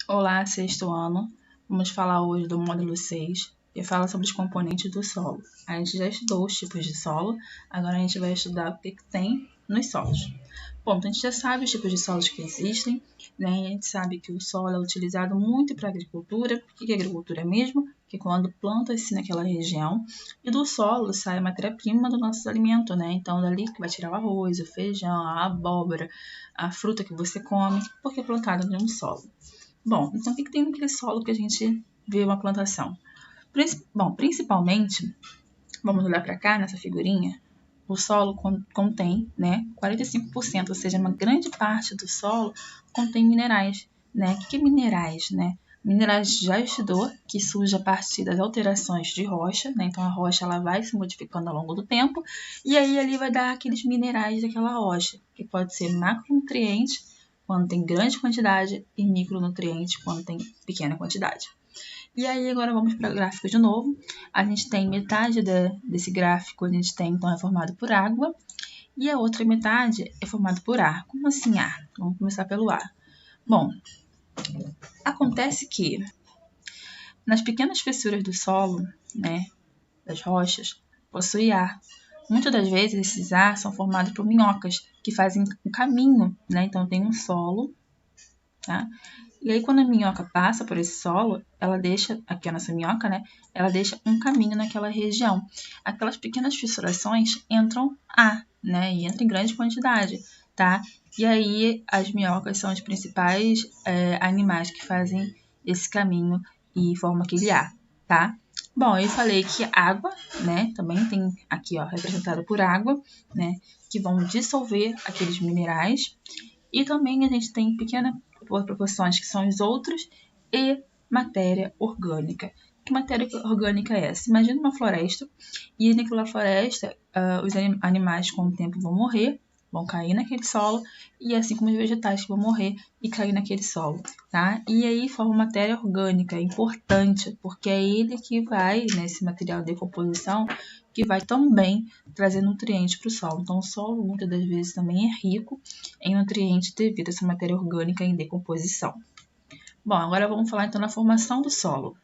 Olá, sexto ano. Vamos falar hoje do módulo 6, que fala sobre os componentes do solo. A gente já estudou os tipos de solo, agora a gente vai estudar o que tem nos solos. Bom, então a gente já sabe os tipos de solos que existem, né? A gente sabe que o solo é utilizado muito para a agricultura. O que é agricultura mesmo? Que quando planta-se naquela região, e do solo sai a matéria-prima do nosso alimento, né? Então, dali que vai tirar o arroz, o feijão, a abóbora, a fruta que você come, porque é plantado em um solo. Bom, então o que tem naquele solo que a gente vê uma plantação? Bom, principalmente, vamos olhar para cá nessa figurinha, o solo contém, né, 45%, ou seja, uma grande parte do solo contém minerais, né? O que é minerais, né? Minerais já estudou, que surge a partir das alterações de rocha, né? Então a rocha ela vai se modificando ao longo do tempo e aí ali vai dar aqueles minerais daquela rocha, que pode ser macronutrientes quando tem grande quantidade e micronutrientes quando tem pequena quantidade. E aí agora vamos para o gráfico de novo. A gente tem metade desse gráfico, a gente tem então é formado por água e a outra metade é formada por ar. Como assim ar? Vamos começar pelo ar. Bom, acontece que nas pequenas fissuras do solo, né, das rochas, possui ar. Muitas das vezes esses ar são formados por minhocas que fazem um caminho, né? Então tem um solo, tá? E aí, quando a minhoca passa por esse solo, ela deixa, aqui a nossa minhoca, né? Ela deixa um caminho naquela região. Aquelas pequenas fissurações entram ar, né? E entra em grande quantidade, tá? E aí, as minhocas são os principais animais que fazem esse caminho e formam aquele ar, tá? Bom, eu falei que água, né? Também tem aqui, ó, representado por água, né? Que vão dissolver aqueles minerais. E também a gente tem pequenas proporções que são os outros e matéria orgânica. Que matéria orgânica é essa? Imagina uma floresta e naquela floresta os animais com o tempo vão morrer, vão cair naquele solo e assim como os vegetais que vão morrer e cair naquele solo, tá? E aí forma matéria orgânica, importante, porque é ele que vai, nesse material de decomposição, que vai também trazer nutrientes para o solo. Então, o solo, muitas das vezes, também é rico em nutrientes devido a essa matéria orgânica em decomposição. Bom, agora vamos falar então da formação do solo.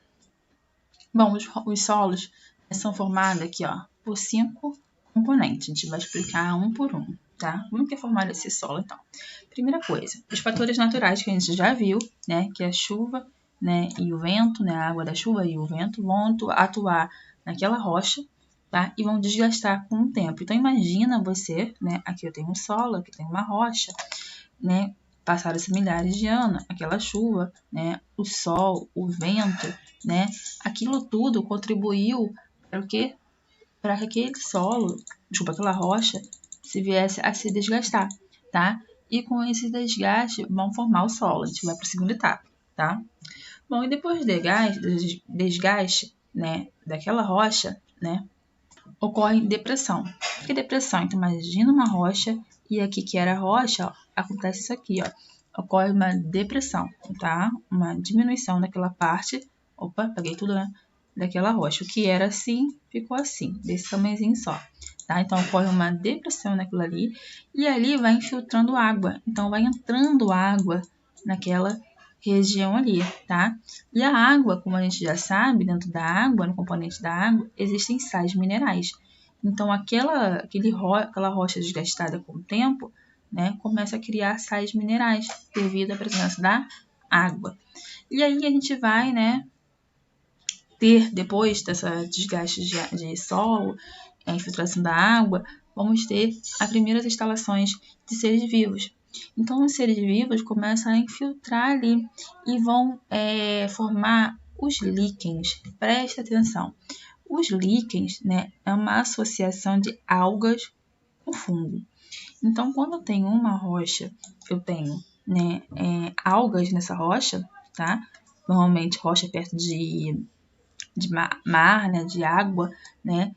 Bom, os solos são formados aqui, ó, por 5 componentes. A gente vai explicar um por um, tá? Como que é formado esse solo, então? Primeira coisa, os fatores naturais que a gente já viu, né, que é a chuva, né, e o vento, né, a água da chuva e o vento vão atuar naquela rocha, tá? E vão desgastar com o tempo. Então imagina você, né, aqui eu tenho um solo, aqui tem uma rocha, né? Passaram-se milhares de anos, aquela chuva, né? O sol, o vento, né? Aquilo tudo contribuiu para o quê? Para que aquele solo, desculpa, aquela rocha, se viesse a se desgastar, tá? E com esse desgaste vão formar o solo. A gente vai para a segunda etapa, tá? Bom, e depois do desgaste, né, daquela rocha, né, ocorre depressão. O que é depressão? Então, imagina uma rocha e aqui que era rocha, ó, acontece isso aqui, ó. Ocorre uma depressão, tá? Uma diminuição daquela parte. Opa, peguei tudo, né? Daquela rocha. O que era assim, ficou assim, desse tamanhozinho só. Tá? Então, ocorre uma depressão naquilo ali e ali vai infiltrando água. Então, vai entrando água naquela região ali, tá? E a água, como a gente já sabe, dentro da água, no componente da água, existem sais minerais. Então, aquela rocha desgastada com o tempo, né, começa a criar sais minerais devido à presença da água. E aí a gente vai, né, ter, depois dessa desgaste de solo, a infiltração da água, vamos ter as primeiras instalações de seres vivos. Então, os seres vivos começam a infiltrar ali e vão formar os líquens. Presta atenção. Os líquens, né, é uma associação de algas com fungo. Então, quando eu tenho uma rocha, eu tenho, né, algas nessa rocha, tá? Normalmente rocha perto de mar, né, de água, né?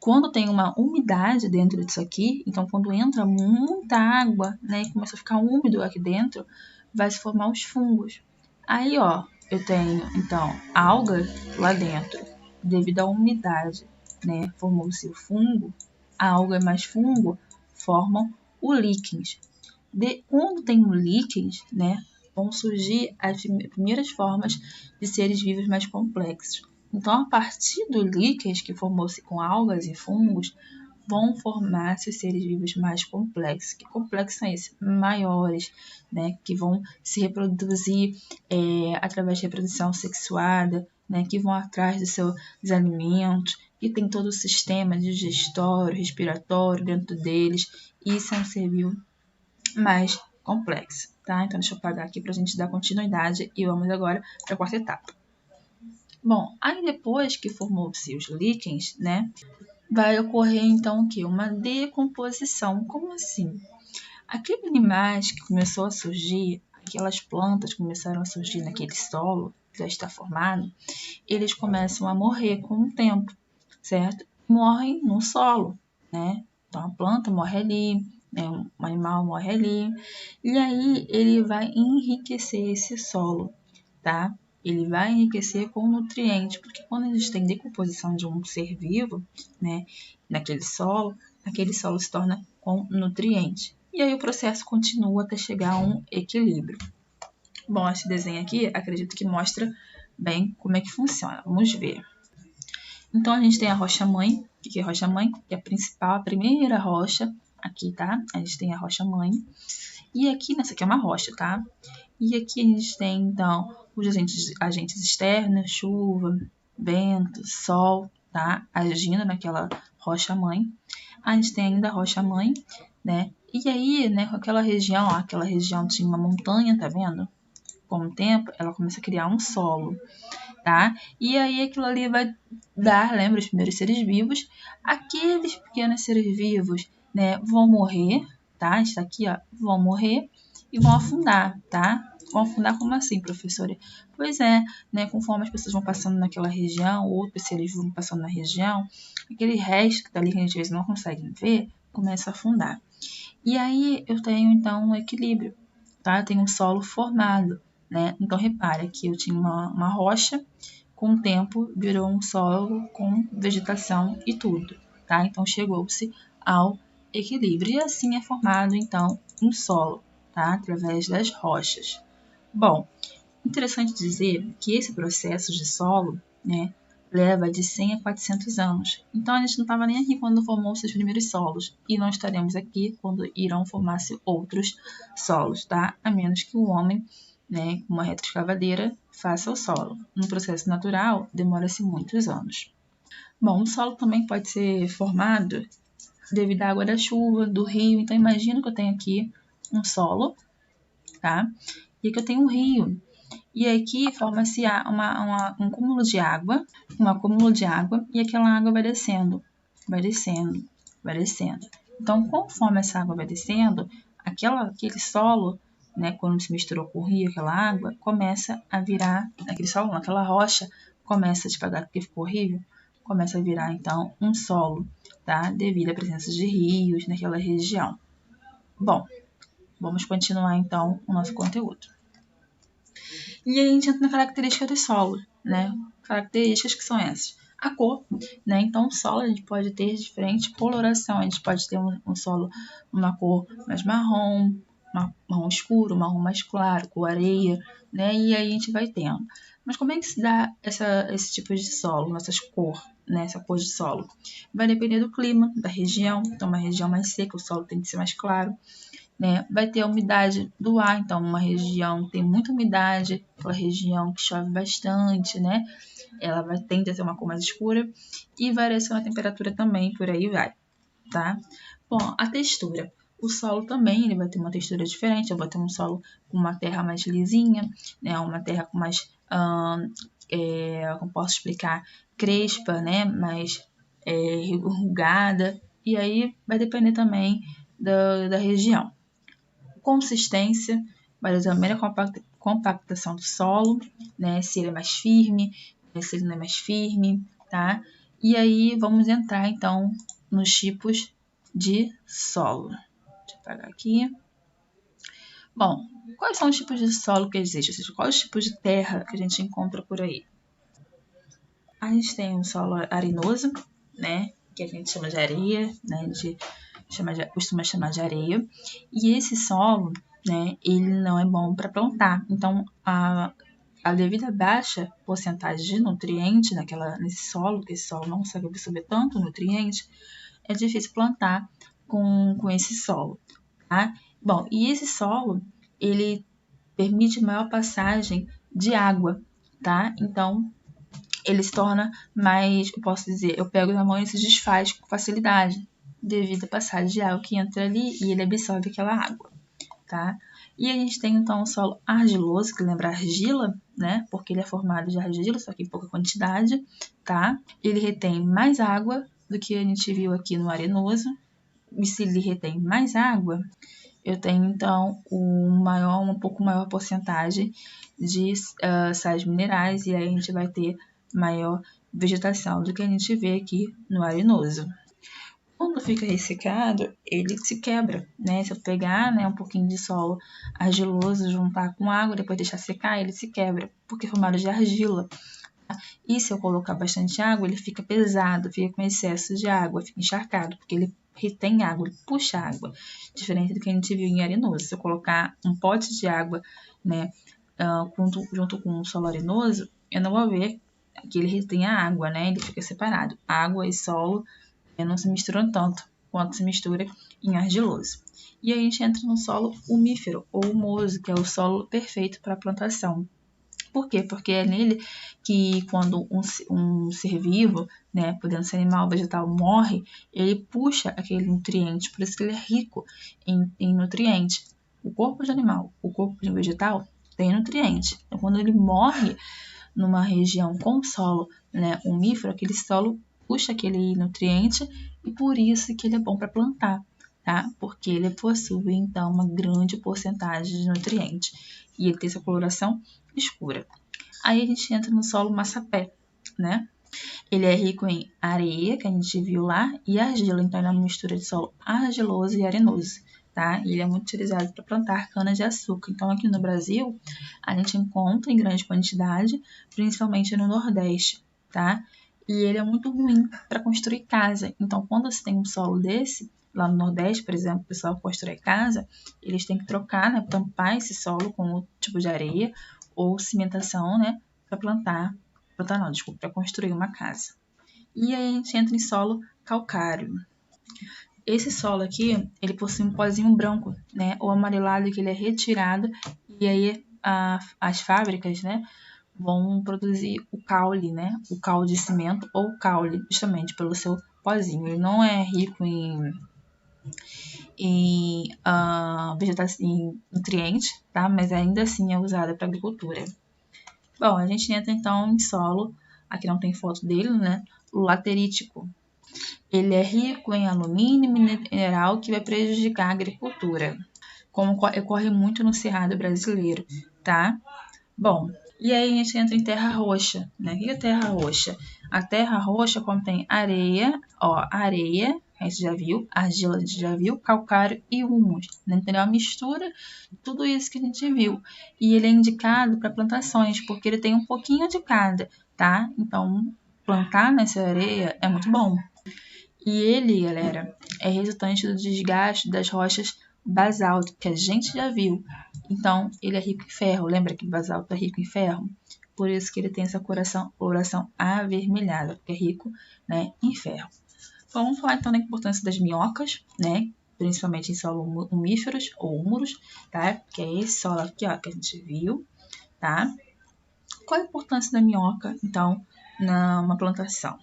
Quando tem uma umidade dentro disso aqui, então quando entra muita água, né, e começa a ficar úmido aqui dentro, vai se formar os fungos. Aí, ó, eu tenho, então, algas lá dentro, devido à umidade, né, formou-se o fungo, a alga mais fungo formam o líquens. Quando tem o líquens, né, vão surgir as primeiras formas de seres vivos mais complexos. Então, a partir do líquens que formou-se com algas e fungos, vão formar-se os seres vivos mais complexos. Que complexos são esses? Maiores, né? Que vão se reproduzir através de reprodução sexuada, né? Que vão atrás dos alimentos, e tem todo o sistema digestório, respiratório dentro deles, e isso é um ser vivo mais complexo, tá? Então, deixa eu apagar aqui para a gente dar continuidade e vamos agora para a quarta etapa. Bom, aí depois que formou-se os líquens, né? Vai ocorrer então o quê? Uma decomposição. Como assim? Aqueles animais que começou a surgir, aquelas plantas que começaram a surgir naquele solo que já está formado, eles começam a morrer com o tempo, certo? Morrem no solo, né? Então a planta morre ali, né? Um animal morre ali, e aí ele vai enriquecer esse solo, tá? Ele vai enriquecer com nutrientes, porque quando a gente tem decomposição de um ser vivo, né, aquele solo se torna com nutrientes. E aí o processo continua até chegar a um equilíbrio. Bom, esse desenho aqui, acredito que mostra bem como é que funciona. Vamos ver. Então, a gente tem a rocha-mãe. O que é rocha-mãe? Que é a principal, a primeira rocha. Aqui, tá? A gente tem a rocha-mãe. E aqui, nessa aqui é uma rocha, tá? E aqui a gente tem, então, os agentes externos, chuva, vento, sol, tá? Agindo naquela rocha-mãe. A gente tem ainda a rocha-mãe, né? E aí, né, com aquela região, ó, aquela região tinha uma montanha, tá vendo? Com o tempo, ela começa a criar um solo, tá? E aí aquilo ali vai dar, lembra, os primeiros seres vivos. Aqueles pequenos seres vivos, né, vão morrer, tá? Está aqui, ó, vão morrer e vão afundar, tá? Vão afundar como assim, professora? Pois é, né, conforme as pessoas vão passando naquela região, outros seres vão passando na região, aquele resto que tá ali que a gente às vezes não consegue ver, começa a afundar. E aí eu tenho, então, um equilíbrio, tá? Eu tenho um solo formado, né? Então, repare que eu tinha uma rocha, com o tempo virou um solo com vegetação e tudo, tá? Então, chegou-se ao equilíbrio. E assim é formado, então, um solo, tá? Através das rochas. Bom, interessante dizer que esse processo de solo, né, leva de 100 a 400 anos. Então, a gente não estava nem aqui quando formou-se os primeiros solos. E não estaremos aqui quando irão formar-se outros solos, tá? A menos que o homem, né, com uma retroescavadeira, faça o solo. No processo natural, demora-se muitos anos. Bom, o solo também pode ser formado devido à água da chuva, do rio. Então, imagina que eu tenho aqui um solo, tá? E que eu tenho um rio. E aqui forma-se um acúmulo de água, e aquela água vai descendo, vai descendo, vai descendo. Então, conforme essa água vai descendo, aquele solo, né, quando se misturou com o rio, aquela água, começa a virar, aquele solo, aquela rocha, começa a devagar, porque ficou horrível, começa a virar, então, um solo, tá? Devido à presença de rios naquela região. Bom, vamos continuar, então, o nosso conteúdo. E aí a gente entra na característica do solo, né? Características que são essas. A cor, né? Então, o solo a gente pode ter diferente coloração. A gente pode ter um solo uma cor mais marrom, marrom escuro, marrom mais claro, com areia, né? E aí a gente vai tendo. Mas como é que se dá esse tipo de solo, essa cor de solo? Vai depender do clima, da região. Então, uma região mais seca, o solo tem que ser mais claro. Né? Vai ter a umidade do ar, então uma região que tem muita umidade, aquela região que chove bastante, né? Ela tende a ter uma cor mais escura e variação na temperatura também, por aí vai, tá? Bom, a textura. O solo também ele vai ter uma textura diferente. Eu vou ter um solo com uma terra mais lisinha, né? Uma terra com mais, como posso explicar, crespa, né? Mais enrugada. E aí vai depender também da região. Consistência, vai também a compactação do solo, né? Se ele é mais firme, se ele não é mais firme, tá? E aí vamos entrar então nos tipos de solo. Deixa eu apagar aqui. Bom, quais são os tipos de solo que existem? Ou seja, quais os tipos de terra que a gente encontra por aí? A gente tem o solo arenoso, né? Que a gente chama de areia, né? A gente costuma chamar de areia. E esse solo, né, ele não é bom para plantar. Então, devido à baixa porcentagem de nutriente nesse solo, que esse solo não consegue absorver tanto nutriente, é difícil plantar com esse solo, tá? Bom, e esse solo, ele permite maior passagem de água, tá? Então, ele se torna mais, eu posso dizer, eu pego na mão e ele se desfaz com facilidade, devido à passagem de água que entra ali e ele absorve aquela água, tá? E a gente tem então o solo argiloso, que lembra argila, né? Porque ele é formado de argila, só que em pouca quantidade, tá? Ele retém mais água do que a gente viu aqui no arenoso. E se ele retém mais água, eu tenho então um pouco maior porcentagem de sais minerais, e aí a gente vai ter maior vegetação do que a gente vê aqui no arenoso. Quando fica ressecado, ele se quebra, né? Se eu pegar, né, um pouquinho de solo argiloso, juntar com água, depois deixar secar, ele se quebra, porque é formado de argila. E se eu colocar bastante água, ele fica pesado, fica com excesso de água, fica encharcado, porque ele retém água, ele puxa água, diferente do que a gente viu em arenoso. Se eu colocar um pote de água, né, junto com o solo arenoso, eu não vou ver que ele retém a água, né? Ele fica separado. Água e solo não se misturam tanto quanto se mistura em argiloso. E aí a gente entra no solo umífero ou humoso, que é o solo perfeito para a plantação. Por quê? Porque é nele que quando um ser vivo, né, podendo ser animal ou vegetal, morre, ele puxa aquele nutriente, por isso que ele é rico em nutrientes. O corpo de animal, o corpo de vegetal tem nutriente. Então, quando ele morre numa região com solo, né, umífero, aquele solo puxa aquele nutriente e por isso que ele é bom para plantar, tá? Porque ele possui, então, uma grande porcentagem de nutrientes e ele tem essa coloração escura. Aí a gente entra no solo massapé, né? Ele é rico em areia, que a gente viu lá, e argila, então ele é uma mistura de solo argiloso e arenoso, tá? E ele é muito utilizado para plantar cana-de-açúcar. Então aqui no Brasil, a gente encontra em grande quantidade, principalmente no Nordeste, tá? E ele é muito ruim para construir casa. Então, quando você tem um solo desse, lá no Nordeste, por exemplo, o pessoal constrói casa, eles têm que trocar, né, tampar esse solo com outro tipo de areia ou cimentação, né, para construir uma casa. E aí a gente entra em solo calcário. Esse solo aqui, ele possui um pozinho branco, né, ou amarelado, que ele é retirado, e aí as fábricas, né, vão produzir o caule, né, o caule de cimento ou caule, justamente pelo seu pozinho. Ele não é rico em vegetação, em nutrientes, tá? Mas ainda assim é usada para agricultura. Bom, a gente entra então em solo, aqui não tem foto dele, né? O laterítico. Ele é rico em alumínio mineral que vai prejudicar a agricultura, como ocorre muito no cerrado brasileiro, tá? Bom, e aí a gente entra em terra roxa, né? O que é terra roxa? A terra roxa contém areia, areia, a gente já viu, argila a gente já viu, calcário e humus, né? Então é uma mistura de tudo isso que a gente viu. E ele é indicado para plantações, porque ele tem um pouquinho de cada, tá? Então, plantar nessa areia é muito bom. E ele, galera, é resultante do desgaste das rochas basálticas, que a gente já viu. Então, ele é rico em ferro. Lembra que basalto é rico em ferro? Por isso que ele tem essa coloração avermelhada, porque é rico, né, em ferro. Vamos falar então da importância das minhocas, né? Principalmente em solo umíferos ou húmuros, tá? Que é esse solo aqui, ó, que a gente viu, tá? Qual a importância da minhoca, então, numa plantação?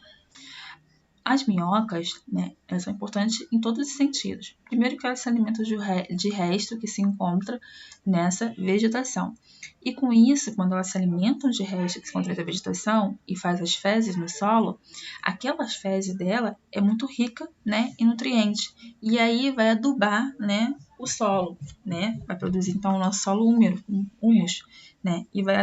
As minhocas, né, elas são importantes em todos os sentidos. Primeiro que elas se alimentam de resto que se encontra nessa vegetação. E com isso, quando elas se alimentam de resto que se encontra nessa vegetação e faz as fezes no solo, aquelas fezes dela é muito rica, né, em nutrientes. E aí vai adubar, né, o solo, né, vai produzir então o nosso solo humus, né, e vai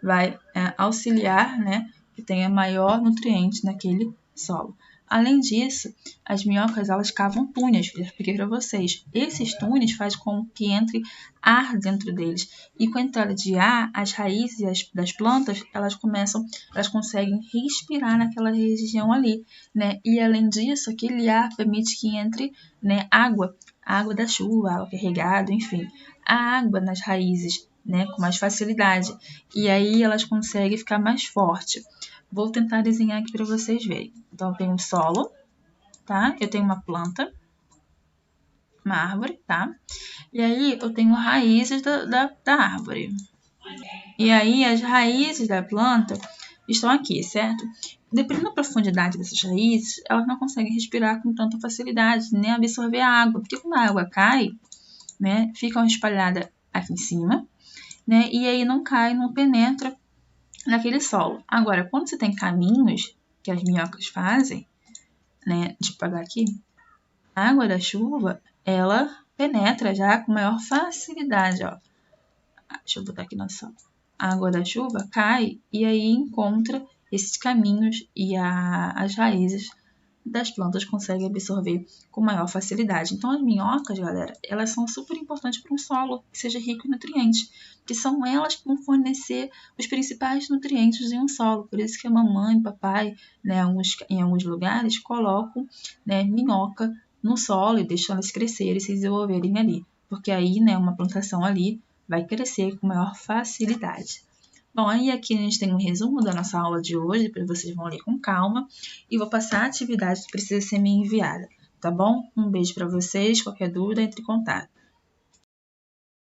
vai auxiliar, né, que tenha maior nutriente naquele solo. Além disso, as minhocas elas cavam túneis, eu expliquei para vocês. Esses túneis fazem com que entre ar dentro deles. E com a entrada de ar, as raízes das plantas elas conseguem respirar naquela região ali, né? E além disso, aquele ar permite que entre, né, água a água da chuva, a água carregada, enfim, a água nas raízes, né, com mais facilidade. E aí elas conseguem ficar mais fortes. Vou tentar desenhar aqui para vocês verem. Então, eu tenho um solo, tá? Eu tenho uma planta, uma árvore, tá? E aí eu tenho raízes da árvore. E aí as raízes da planta estão aqui, certo? Dependendo da profundidade dessas raízes, elas não conseguem respirar com tanta facilidade, nem absorver a água. Porque quando a água cai, né, ficam espalhadas aqui em cima, né? E aí não cai, não penetra naquele solo. Agora, quando você tem caminhos que as minhocas fazem, né? Deixa eu apagar aqui. A água da chuva, ela penetra já com maior facilidade, ó. Deixa eu botar aqui na sala. A água da chuva cai e aí encontra esses caminhos e as raízes das plantas conseguem absorver com maior facilidade. Então, as minhocas, galera, elas são super importantes para um solo que seja rico em nutrientes, que são elas que vão fornecer os principais nutrientes em um solo. Por isso que a mamãe e papai, né, em alguns lugares, colocam, né, minhoca no solo e deixam elas crescerem e se desenvolverem ali. Porque aí, né, uma plantação ali vai crescer com maior facilidade. Bom, aí aqui a gente tem um resumo da nossa aula de hoje, depois vocês vão ler com calma, e vou passar a atividade que precisa ser me enviada, tá bom? Um beijo para vocês, qualquer dúvida, entre em contato.